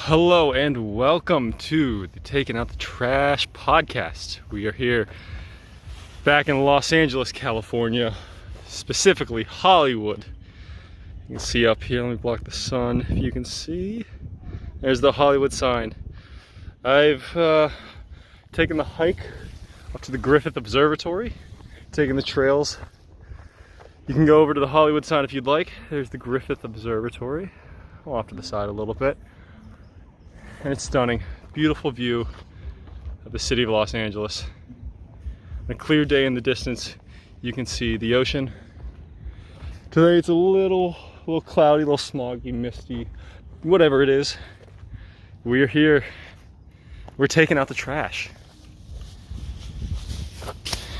Hello and welcome to the Taking Out the Trash podcast. We are here back in Los Angeles, California, specifically Hollywood. You can see up here, let me block the sun if you can see. There's the Hollywood sign. I've taken the hike up to the Griffith Observatory, taken the trails. You can go over to the Hollywood sign if you'd like. There's the Griffith Observatory. Off to the side a little bit. And it's stunning. Beautiful view of the city of Los Angeles. On a clear day in the distance, you can see the ocean. Today it's a little cloudy, a little smoggy, misty, whatever it is. We're here. We're taking out the trash.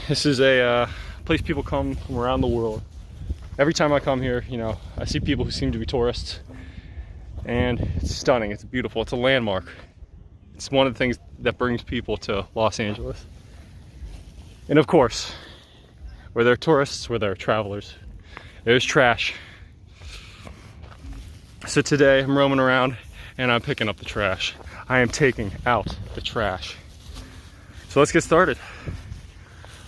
This is a place people come from around the world. Every time I come here, I see people who seem to be tourists. And it's stunning, it's beautiful, it's a landmark. It's one of the things that brings people to Los Angeles. And of course, where there are tourists, where there are travelers, there's trash. So today I'm roaming around and I'm picking up the trash. I am taking out the trash. So let's get started.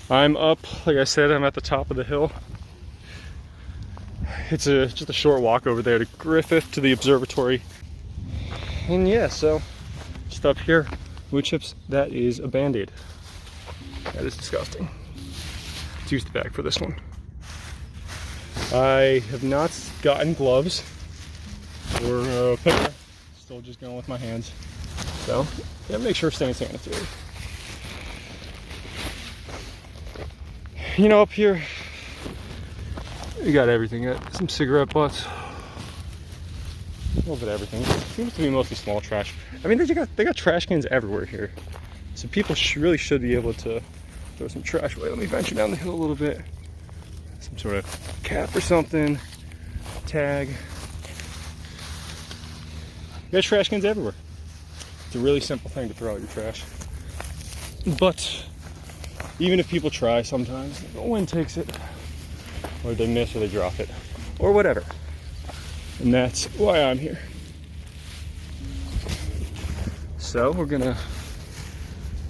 I'm up, like I said, I'm at the top of the hill. It's just a short walk over there to Griffith, to the observatory. And yeah, so just up here, wood chips, that is a Band-Aid. That is disgusting. Let's use the bag for this one. I have not gotten gloves or a picker. Still just going with my hands. So, yeah, make sure staying sanitary. Up here, you got everything. You got some cigarette butts, a little bit of everything. It seems to be mostly small trash. I mean, they got trash cans everywhere here, so people really should be able to throw some trash away. Let me venture down the hill a little bit. Some sort of cap or something, tag. You got trash cans everywhere. It's a really simple thing to throw out your trash. But even if people try, sometimes the wind takes it. Or they miss or they drop it, or whatever. And that's why I'm here. So we're gonna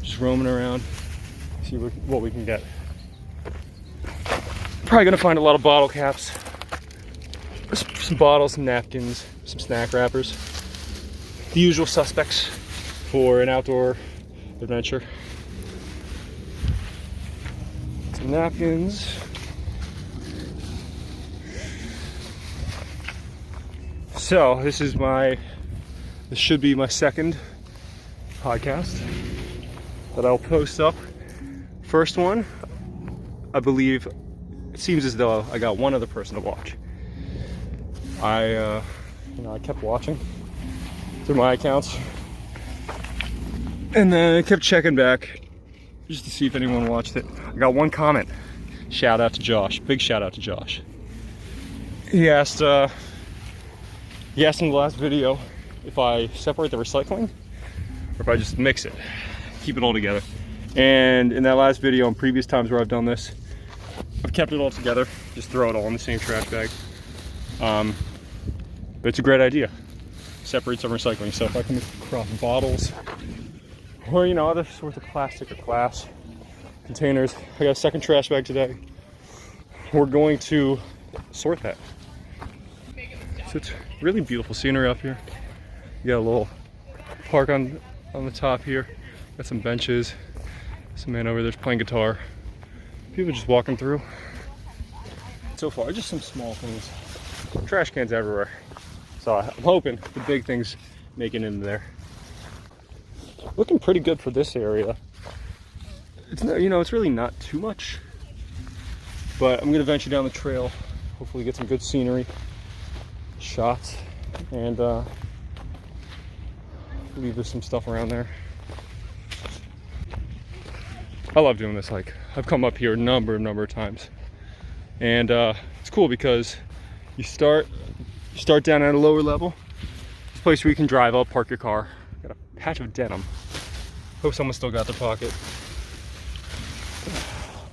just roaming around, see what we can get. Probably gonna find a lot of bottle caps, some bottles, some napkins, some snack wrappers. The usual suspects for an outdoor adventure. Some napkins. So this should be my second podcast that I'll post up. First one, I believe, it seems as though I got one other person to watch. I kept watching through my accounts, and then I kept checking back just to see if anyone watched it. I got one comment. Shout out to Josh. Big shout out to Josh. He asked in the last video if I separate the recycling or if I just mix it, keep it all together. And in that last video and previous times where I've done this, I've kept it all together, just throw it all in the same trash bag. But it's a great idea. Separate some recycling. So if I come across bottles or other sorts of plastic or glass containers, I got a second trash bag today. We're going to sort that. So it's really beautiful scenery up here. You got a little park on the top here. Got some benches. Some man over there's playing guitar. People just walking through. So far, just some small things. Trash cans everywhere. So I'm hoping the big things make it into there. Looking pretty good for this area. It's it's really not too much. But I'm gonna venture down the trail. Hopefully get some good scenery. Shots, and I believe there's some stuff around there. I love doing this hike. I've come up here a number of times, and it's cool because you start down at a lower level. It's a place where you can drive up, park your car. Got a patch of denim. Hope someone still got their pocket.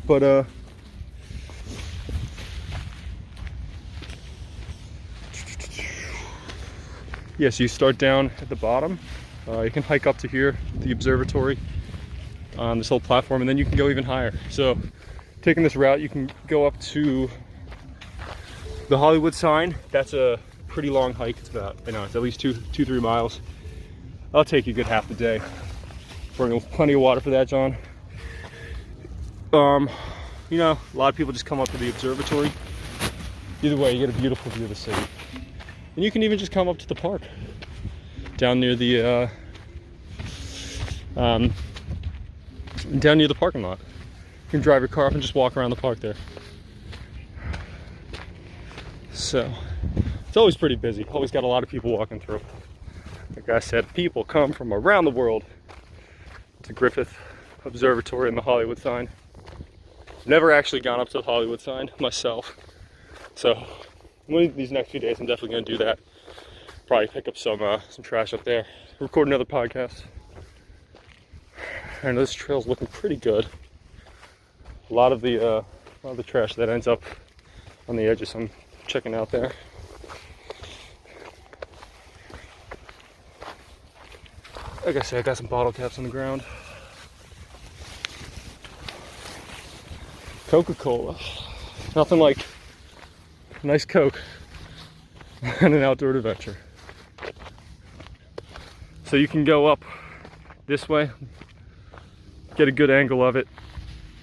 But yeah, so you start down at the bottom. You can hike up to here, the observatory, on this whole platform, and then you can go even higher. So taking this route, you can go up to the Hollywood sign. That's a pretty long hike. It's about, you know, it's at least 2-3 miles. I'll take you a good half the day. Bring plenty of water for that, John. You know, a lot of people just come up to the observatory. Either way, you get a beautiful view of the city. And you can even just come up to the park, down near the parking lot. You can drive your car up and just walk around the park there. So it's always pretty busy. Always got a lot of people walking through. Like I said, people come from around the world to Griffith Observatory and the Hollywood sign. Never actually gone up to the Hollywood sign myself. So one of these next few days, I'm definitely going to do that. Probably pick up some trash up there. Record another podcast. And this trail's looking pretty good. A lot of the trash that ends up on the edges, I'm checking out there. Like I said, I got some bottle caps on the ground. Coca-Cola. Nothing like a nice Coke and an outdoor adventure. So you can go up this way, get a good angle of it.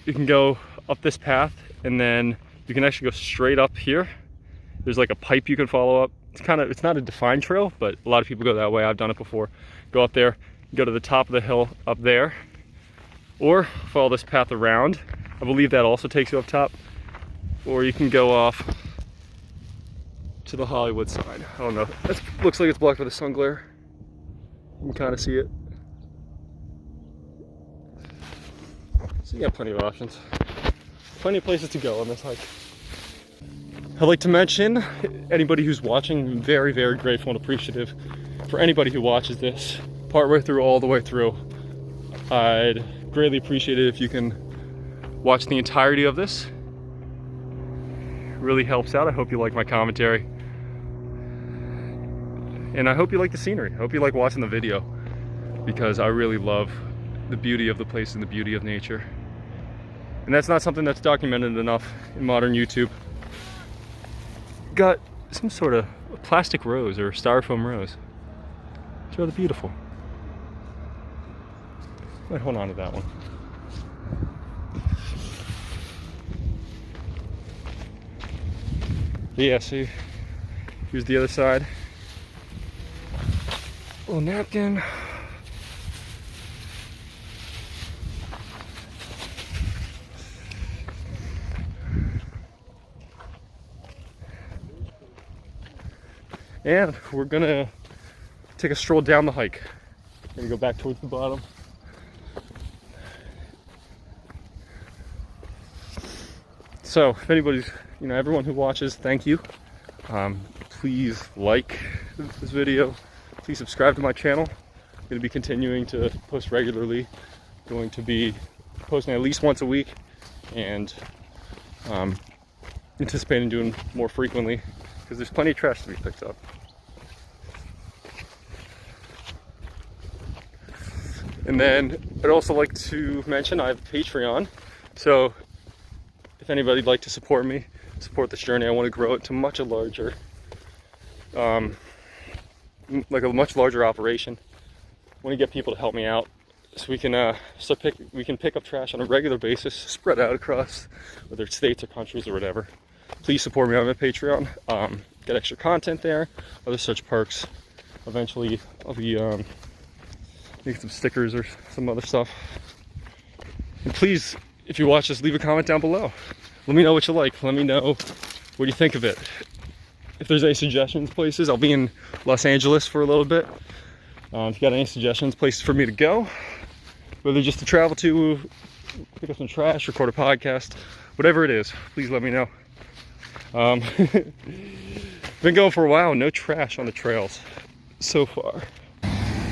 You can go up this path, and then you can actually go straight up here. There's like a pipe you can follow up. It's not a defined trail, but a lot of people go that way. I've done it before. Go up there, go to the top of the hill up there, or follow this path around. I believe that also takes you up top. Or you can go off to the Hollywood side. I don't know. That looks like it's blocked by the sun glare. You can kind of see it. So you got plenty of options. Plenty of places to go on this hike. I'd like to mention, anybody who's watching, I'm very, very grateful and appreciative for anybody who watches this partway through, all the way through. I'd greatly appreciate it if you can watch the entirety of this. It really helps out. I hope you like my commentary. And I hope you like the scenery. I hope you like watching the video, because I really love the beauty of the place and the beauty of nature. And that's not something that's documented enough in modern YouTube. Got some sort of plastic rose or styrofoam rose. It's rather beautiful. Might hold on to that one. But yeah, see, here's the other side. Little napkin. And we're gonna take a stroll down the hike. We're gonna go back towards the bottom. So if anybody's, you know, everyone who watches, thank you. Please like this video. Please subscribe to my channel. I'm going to be continuing to post regularly. Going to be posting at least once a week, and anticipating doing more frequently, because there's plenty of trash to be picked up. And then I'd also like to mention I have a Patreon. So if anybody'd like to support me, support this journey, I want to grow it to much larger, like a much larger operation. I want to get people to help me out, so we can pick up trash on a regular basis, spread out across whether it's states or countries or whatever. Please support me on my Patreon. Get extra content there, other such perks. Eventually I'll be making some stickers or some other stuff. And please, if you watch this, leave a comment down below. Let me know what you like. Let me know what you think of it. If there's any suggestions, places, I'll be in Los Angeles for a little bit. If you got any suggestions, places for me to go, whether just to travel to, pick up some trash, record a podcast, whatever it is, please let me know. Been going for a while, no trash on the trails so far.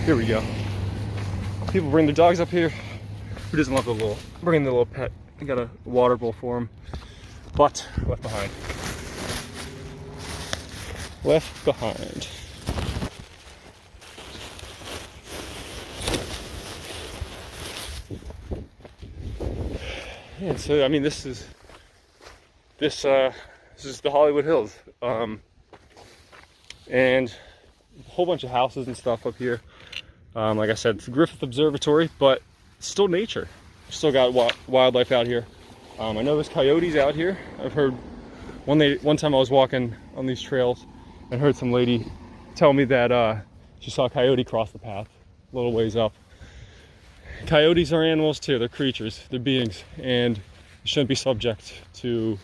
Here we go. People bring their dogs up here. Who doesn't love bringing the little pet? I got a water bowl for him, but left behind. Left behind. And so, I mean, this is the Hollywood Hills, and a whole bunch of houses and stuff up here. Like I said, it's the Griffith Observatory, but it's still nature. Still got wildlife out here. I know there's coyotes out here. I've heard one time I was walking on these trails and heard some lady tell me that she saw a coyote cross the path a little ways up. Coyotes are animals too. They're creatures. They're beings, and they shouldn't be subject to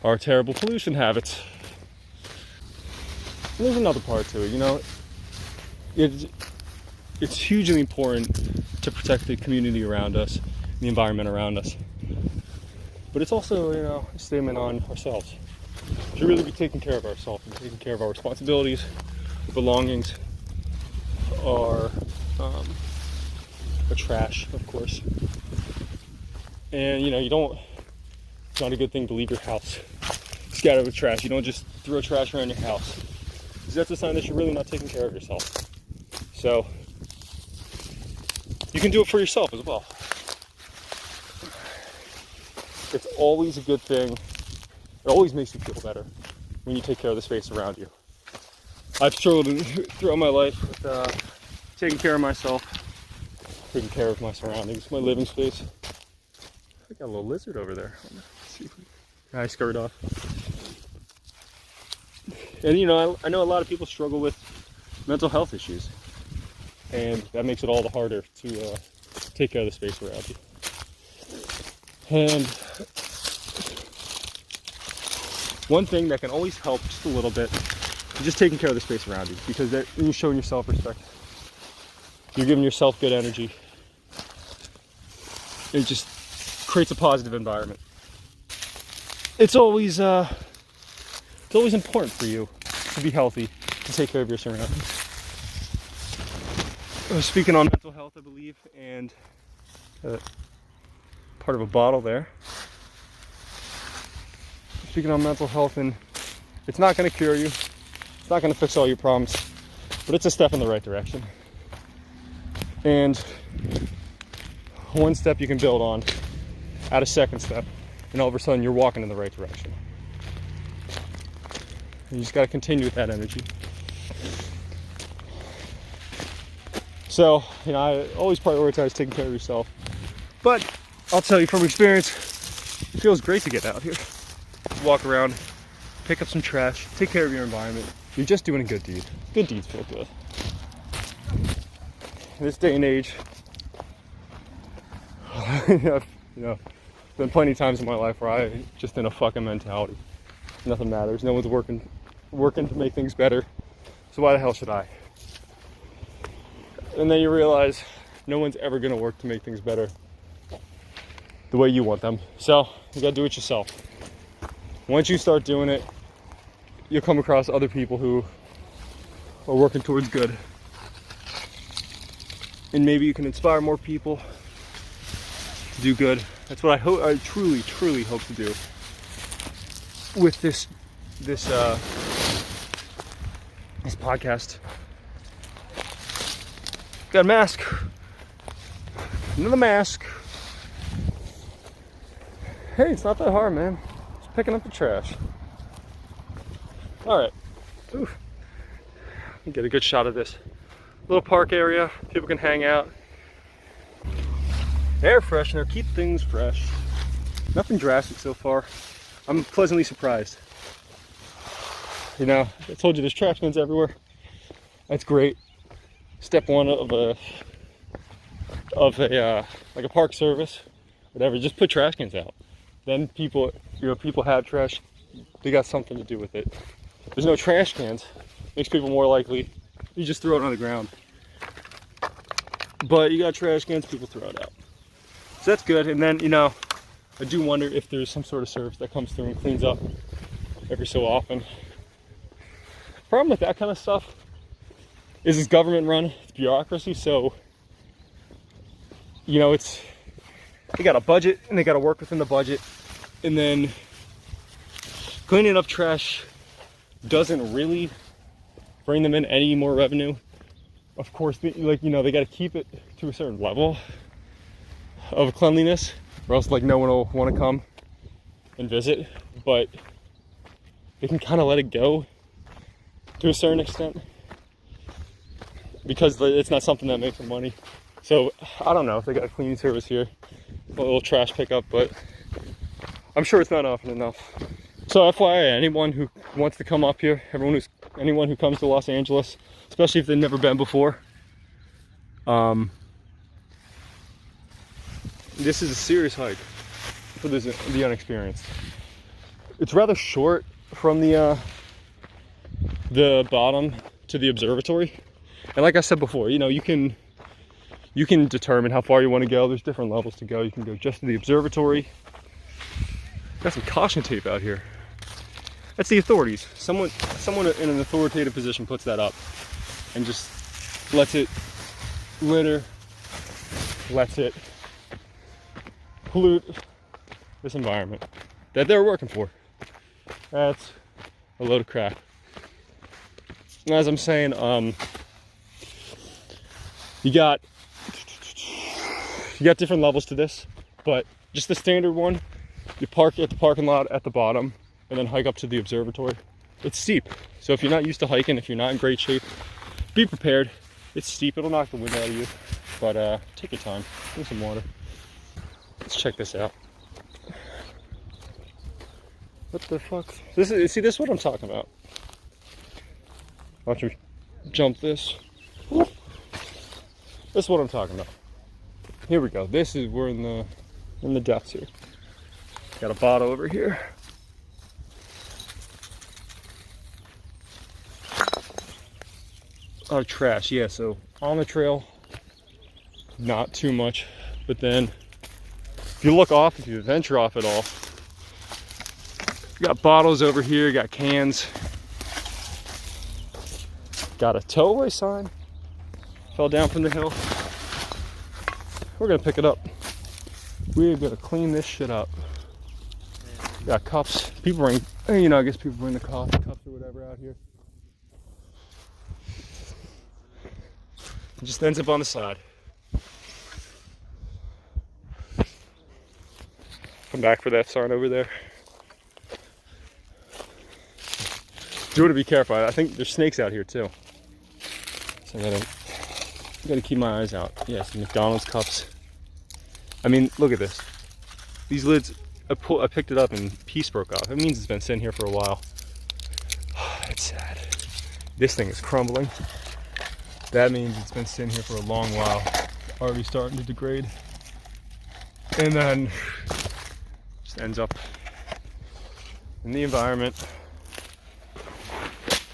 our terrible pollution habits. And there's another part to it, you know. It's hugely important to protect the community around us, the environment around us. But it's also, you know, a statement on ourselves. We should really be taking care of ourselves and taking care of our responsibilities, belongings, our trash, of course. And you know, it's not a good thing to leave your house scattered with trash. You don't just throw trash around your house, because that's a sign that you're really not taking care of yourself. So you can do it for yourself as well. It's always a good thing. It always makes you feel better when you take care of the space around you. I've struggled throughout my life with taking care of myself, taking care of my surroundings, my living space. I got a little lizard over there. Let's see. I scurried off. And you know, I know a lot of people struggle with mental health issues, and that makes it all the harder to take care of the space around you. And one thing that can always help just a little bit is just taking care of the space around you, because you're showing yourself respect. You're giving yourself good energy. It just creates a positive environment. It's always important for you to be healthy, to take care of your surroundings. I was speaking on mental health, I believe, and part of a bottle there. Speaking on mental health, and it's not going to cure you. It's not going to fix all your problems, but it's a step in the right direction. And one step you can build on, add a second step, and all of a sudden you're walking in the right direction. You just got to continue with that energy. So, you know, I always prioritize taking care of yourself. But I'll tell you from experience, it feels great to get out here. Walk around, pick up some trash, take care of your environment. You're just doing a good deed. Good deeds feel good. In this day and age, you know, been plenty of times in my life where I just in a fucking mentality. Nothing matters. No one's working to make things better. So why the hell should I? And then you realize no one's ever going to work to make things better the way you want them. So you got to do it yourself. Once you start doing it, you'll come across other people who are working towards good. And maybe you can inspire more people to do good. That's what I truly, truly hope to do with this podcast. Got a mask. Another mask. Hey, it's not that hard, man. Just picking up the trash. All right. Oof. Get a good shot of this little park area. People can hang out. Air freshener, keep things fresh. Nothing drastic so far. I'm pleasantly surprised. You know, I told you there's trash cans everywhere. That's great. Step one of a like a park service, whatever. Just put trash cans out. Then people have trash. They got something to do with it. There's no trash cans. Makes people more likely. You just throw it on the ground. But you got trash cans, people throw it out. So that's good. And then, you know, I do wonder if there's some sort of service that comes through and cleans up every so often. The problem with that kind of stuff is it's government run, it's bureaucracy, so, you know, they got a budget and they got to work within the budget, and then cleaning up trash doesn't really bring them in any more revenue. Of course, they got to keep it to a certain level of cleanliness, or else like no one will want to come and visit. But they can kind of let it go to a certain extent because it's not something that makes them money. So I don't know if they got a cleaning service here, a little trash pickup, but I'm sure it's not often enough. So FYI, anyone who wants to come up here, anyone who comes to Los Angeles, especially if they've never been before, this is a serious hike for the unexperienced. It's rather short from the bottom to the observatory, and like I said before, you know, you can determine how far you want to go. There's different levels to go. You can go just to the observatory. Got some caution tape out here. That's the authorities. Someone in an authoritative position puts that up and just lets it litter, lets it pollute this environment that they're working for. That's a load of crap. And as I'm saying, you got different levels to this, but just the standard one, you park at the parking lot at the bottom and then hike up to the observatory. It's steep, so if you're not used to hiking, if you're not in great shape, be prepared. It's steep, it'll knock the wind out of you, but take your time, drink some water. Let's check this out. What the fuck? See, this is what I'm talking about. Watch me jump this. This is what I'm talking about. Here we go. We're in the depths here. Got a bottle over here. Oh, trash. Yeah, so on the trail, not too much, but then if you venture off at all, you got bottles over here, got cans, got a tow-away sign, fell down from the hill. We're gonna pick it up. We're gonna clean this shit up. Got cups. People bring, you know, I guess people bring the coffee cups or whatever out here. It just ends up on the side. Come back for that sign over there. Do want to be careful. I think there's snakes out here too. So I gotta keep my eyes out. Yes, McDonald's cups. I mean, look at this. These lids, I picked it up and piece broke off. It means it's been sitting here for a while. It's sad. This thing is crumbling. That means it's been sitting here for a long while. Already starting to degrade. And then just ends up in the environment.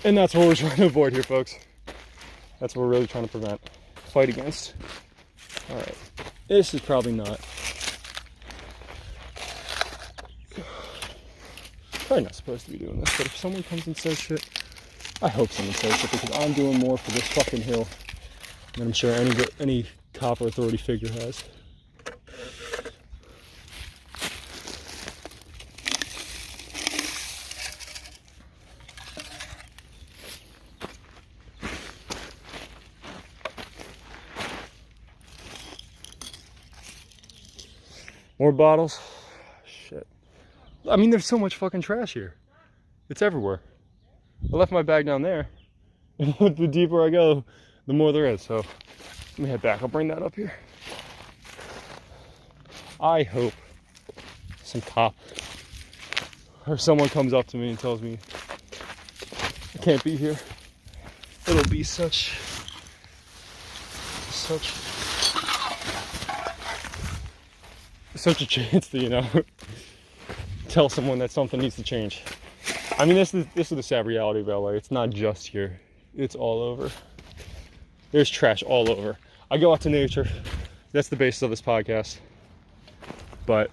And that's what we're trying to avoid here, folks. That's what we're really trying to prevent. Fight against. All right. This is probably not. Probably not supposed to be doing this, but if someone comes and says shit, I hope someone says shit, because I'm doing more for this fucking hill than I'm sure any cop or authority figure has. More bottles. Shit. I mean, there's so much fucking trash here. It's everywhere. I left my bag down there. And the deeper I go, the more there is. So let me head back. I'll bring that up here. I hope some cop or someone comes up to me and tells me I can't be here. It'll be such a chance to, you know, tell someone that something needs to change. I mean, this is the sad reality of LA. It's not just here. It's all over. There's trash all over. I go out to nature. That's the basis of this podcast. But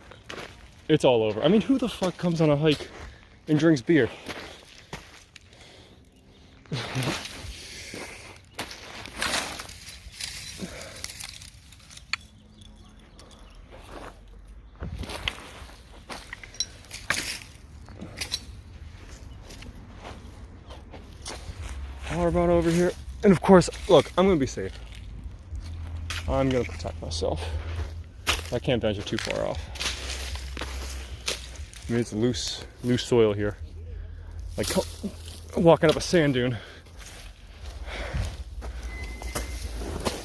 it's all over. I mean, who the fuck comes on a hike and drinks beer? Water bottle over here. And of course, look, I'm gonna be safe. I'm gonna protect myself. I can't venture too far off. I mean, it's loose soil here. Like walking up a sand dune.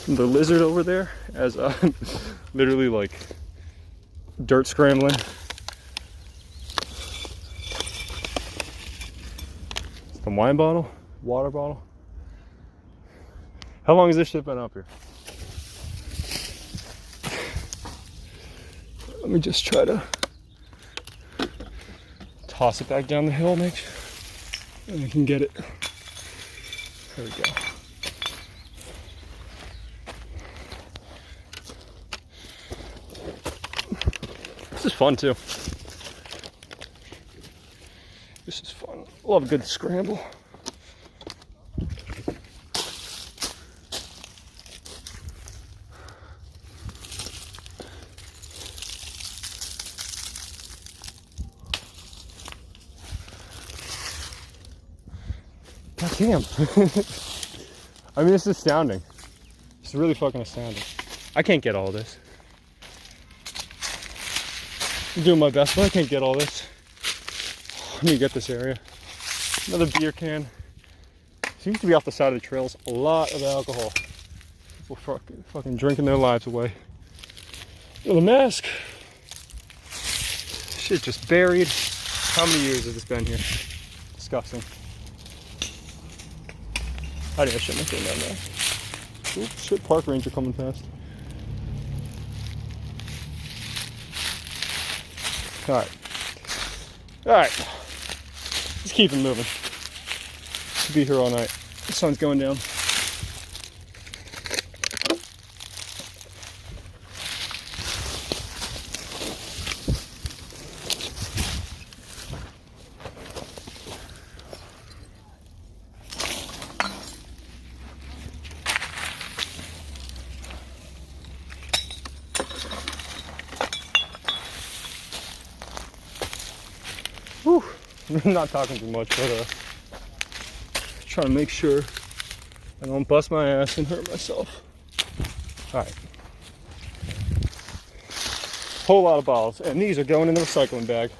The lizard over there as literally like dirt scrambling. The wine bottle, water bottle. How long has this shit been up here? Let me just try to toss it back down the hill, make sure and I can get it. There we go. This is fun too. This is fun. Love a good scramble. God damn. I mean, this is astounding. It's really fucking astounding. I can't get all this. I'm doing my best, but I can't get all this. Let me get this area. Another beer can. Seems to be off the side of the trails. A lot of alcohol. People fucking drinking their lives away. Oh, the mask. Shit just buried. How many years has this been here? Disgusting. I think I shouldn't have thrown that mask. Oops, shit, park ranger coming past. Alright. Let's keep it moving. We'll be here all night. The sun's going down. Whew. I'm not talking too much, but trying to make sure I don't bust my ass and hurt myself. Alright. Whole lot of bottles, and these are going in the recycling bag.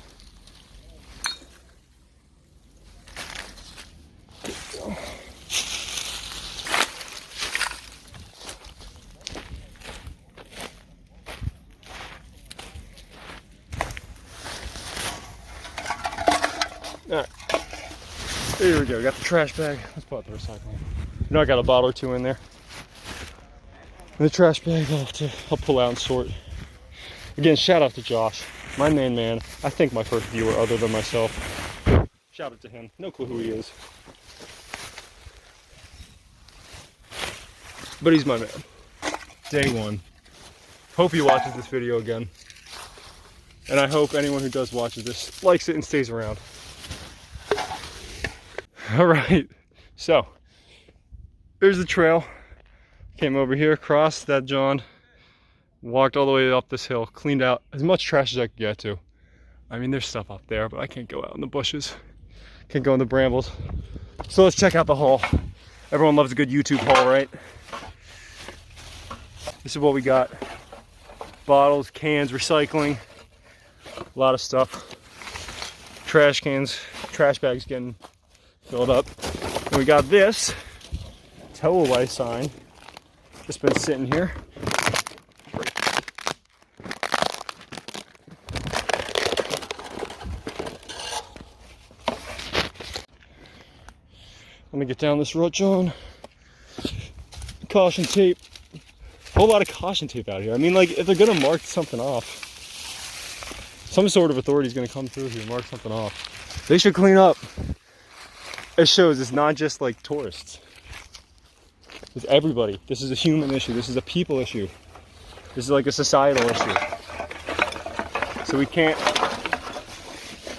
Alright, here we go, got the trash bag. Let's put the recycling. You know, I got a bottle or two in there. And the trash bag I'll pull out and sort. Again, shout out to Josh, my main man. I think my first viewer other than myself. Shout out to him, no clue who he is. But he's my man. Day one. Hope he watches this video again. And I hope anyone who does watches this likes it and stays around. Alright, so there's the trail. Came over here, crossed that John, walked all the way up this hill, cleaned out as much trash as I could get to. I mean, there's stuff up there, but I can't go out in the bushes. Can't go in the brambles. So let's check out the haul. Everyone loves a good YouTube haul, right? This is what we got. Bottles, cans, recycling, a lot of stuff. Trash cans, trash bags getting filled up. And we got this tow away sign. Just been sitting here. Let me get down this road, John. Caution tape. A whole lot of caution tape out here. I mean, like, if they're gonna mark something off, some sort of authority is gonna come through here and mark something off. They should clean up. It shows it's not just like tourists. It's everybody. This is a human issue. This is a people issue. This is like a societal issue. So we can't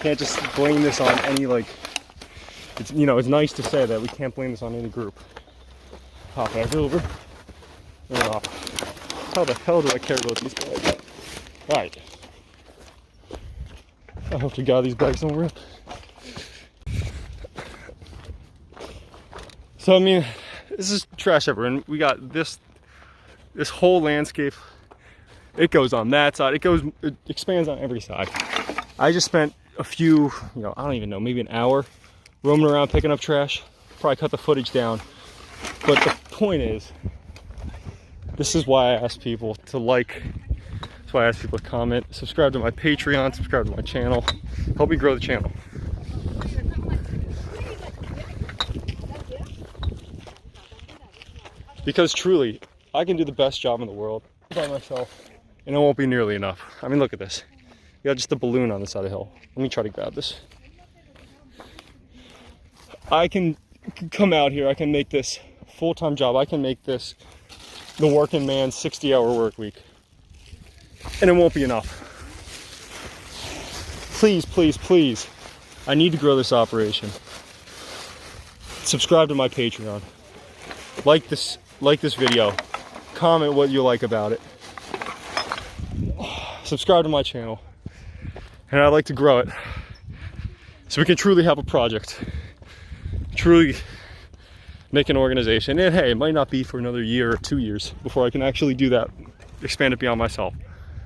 just blame this on any, like, it's, you know, it's nice to say that we can't blame this on any group. Hop back over and off. How the hell do I care about these bags? Alright. I hope to God these bags don't rip. So I mean, this is trash everywhere, and we got this whole landscape. It goes on that side. It expands on every side. I just spent a few, I don't even know, maybe an hour roaming around picking up trash. Probably cut the footage down. But the point is, this is why I ask people to like, that's why I ask people to comment, subscribe to my Patreon, subscribe to my channel, help me grow the channel. Because truly, I can do the best job in the world by myself, and it won't be nearly enough. I mean, look at this. You got just a balloon on the side of the hill. Let me try to grab this. I can come out here, I can make this full-time job. I can make this the working man's 60-hour work week. And it won't be enough. Please, please, please. I need to grow this operation. Subscribe to my Patreon. Like this video. Comment what you like about it. Subscribe to my channel. And I'd like to grow it so we can truly have a project. Truly make an organization. And hey, it might not be for another year or 2 years before I can actually do that, expand it beyond myself.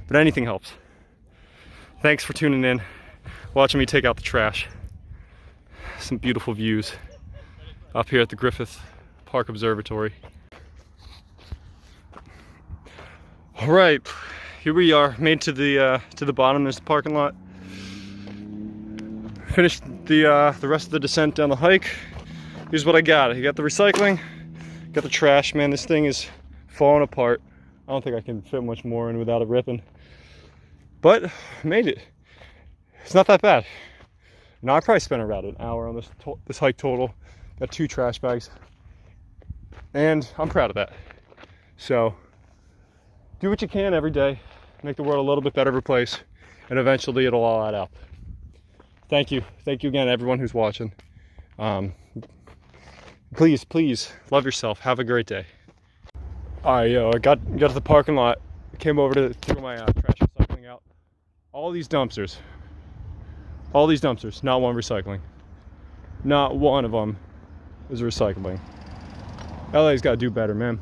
But anything helps. Thanks for tuning in, watching me take out the trash. Some beautiful views up here at the Griffith Park Observatory. All right, here we are, made to the bottom. There's the parking lot. Finished the rest of the descent down the hike. Here's what I got. I got the recycling, got the trash. Man, this thing is falling apart. I don't think I can fit much more in without it ripping. But made it. It's not that bad. Now I probably spent around an hour on this hike total. Got 2 trash bags, and I'm proud of that. So do what you can every day, make the world a little bit better of a place, and eventually it'll all add up. Thank you again, everyone who's watching. Please love yourself. Have a great day. All right, I got to the parking lot, came over to throw my trash recycling out. All these dumpsters, not one recycling. Not one of them is recycling. LA's got to do better, man.